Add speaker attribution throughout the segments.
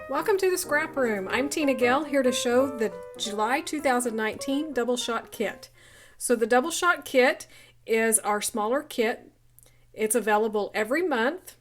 Speaker 1: Welcome to the Scrap Room. I'm Tina Gale, here to show the July 2019 Double Shot Kit. So the Double Shot Kit is our smaller kit. It's available every month.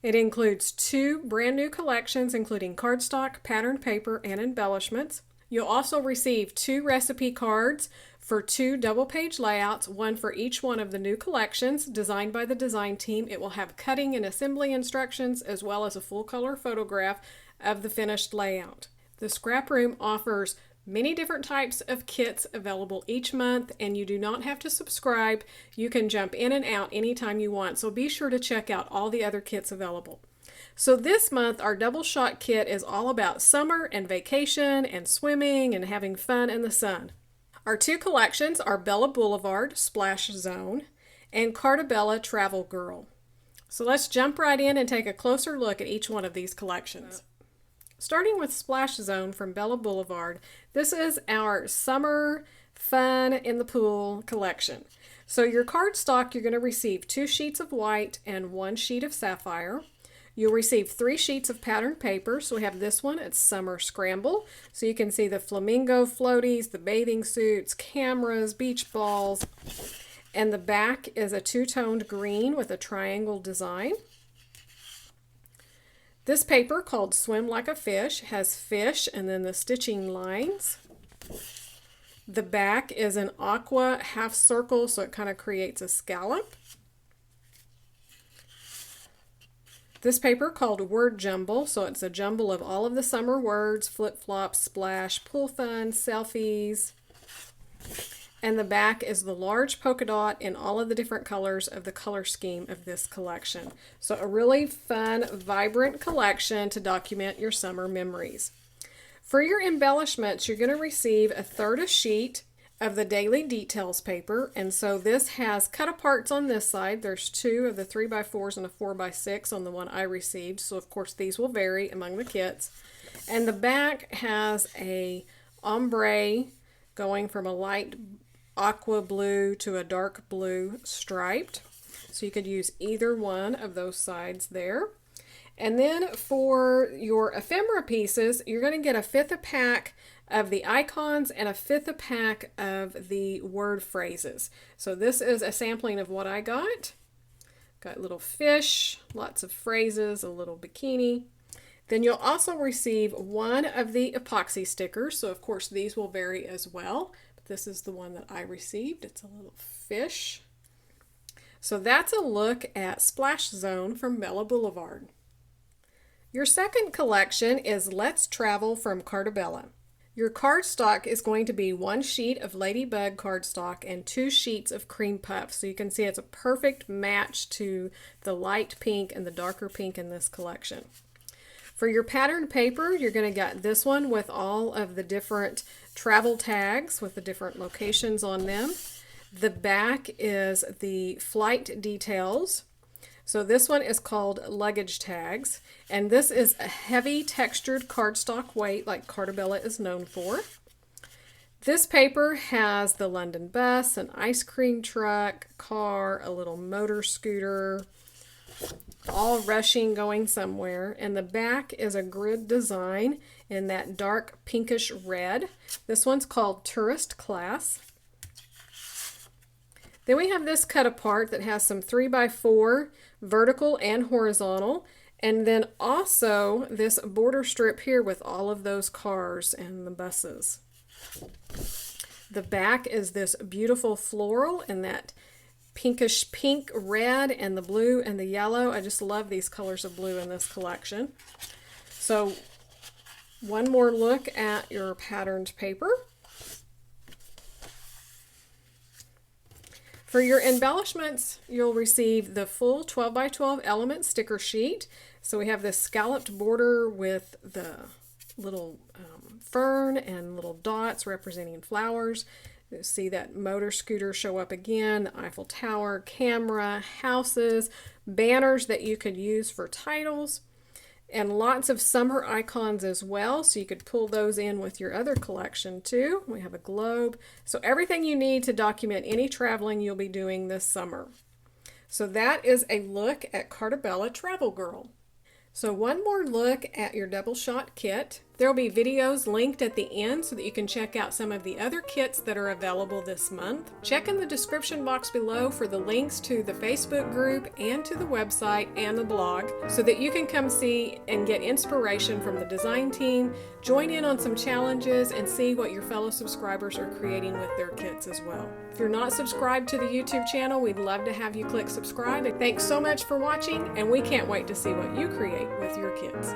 Speaker 1: It includes 2 brand new collections, including cardstock, patterned paper, and embellishments. You'll also receive 2 recipe cards for 2 double page layouts, one for each one of the new collections designed by the design team. It will have cutting and assembly instructions as well as a full color photograph of the finished layout. The Scrap Room offers many different types of kits available each month, and you do not have to subscribe. You can jump in and out anytime you want, so be sure to check out all the other kits available. So this month our double shot kit is all about summer and vacation and swimming and having fun in the sun. Our 2 collections are Bella Boulevard Splash Zone and Cartabella Travel Girl. So let's jump right in and take a closer look at each one of these collections. Starting with Splash Zone from Bella Boulevard, this is our summer fun in the pool collection. So your cardstock, you're going to receive 2 sheets of white and 1 sheet of sapphire. You'll receive 3 sheets of patterned paper. So we have this one, it's Summer Scramble. So you can see the flamingo floaties, the bathing suits, cameras, beach balls, and the back is a 2-toned green with a triangle design. This paper, called Swim Like a Fish, has fish and then the stitching lines. The back is an aqua half circle, so it kind of creates a scallop. This paper, called Word Jumble, so it's a jumble of all of the summer words: flip-flops, splash, pool fun, selfies. And the back is the large polka dot in all of the different colors of the color scheme of this collection. So a really fun, vibrant collection to document your summer memories. For your embellishments, you're going to receive 1/3 a sheet of the Daily Details paper. And so this has cut-aparts on this side. There's 2 of the 3x4s and a 4x6 on the one I received. So of course these will vary among the kits. And the back has a ombre going from a light aqua blue to a dark blue striped. So you could use either one of those sides there. And then for your ephemera pieces, you're going to get 1/5 a pack of the icons and 1/5 a pack of the word phrases. So this is a sampling of what I got. Got little fish, lots of phrases, a little bikini. Then you'll also receive 1 of the epoxy stickers. So of course these will vary as well. This is the one that I received. It's a little fish. So that's a look at Splash Zone from Bella Boulevard. Your second collection is Let's Travel from Cartabella. Your cardstock is going to be 1 sheet of Ladybug cardstock and 2 sheets of cream puff. So you can see it's a perfect match to the light pink and the darker pink in this collection. For your patterned paper, you're going to get this one with all of the different travel tags with the different locations on them. The back is the flight details. So this one is called Luggage Tags, and this is a heavy textured cardstock weight like Cartabella is known for. This paper has the London bus, an ice cream truck, car, a little motor scooter, all rushing going somewhere, and the back is a grid design in that dark pinkish red. This one's called Tourist Class. Then we have this cut apart that has some 3x4 vertical and horizontal, and then also this border strip here with all of those cars and the buses. The back is this beautiful floral in that pinkish pink, red, and the blue and the yellow. I just love these colors of blue in this collection. So one more look at your patterned paper. For your embellishments, you'll receive the full 12x12 element sticker sheet. So we have this scalloped border with the little fern and little dots representing flowers. You see that motor scooter show up again, the Eiffel Tower, camera, houses, banners that you could use for titles, and lots of summer icons as well, so you could pull those in with your other collection too. We have a globe. So everything you need to document any traveling you'll be doing this summer. So that is a look at Cartabella Travel Girl. So one more look at your double shot kit. There will be videos linked at the end so that you can check out some of the other kits that are available this month. Check in the description box below for the links to the Facebook group and to the website and the blog so that you can come see and get inspiration from the design team, join in on some challenges, and see what your fellow subscribers are creating with their kits as well. If you're not subscribed to the YouTube channel, we'd love to have you click subscribe. Thanks so much for watching, and we can't wait to see what you create with your kits.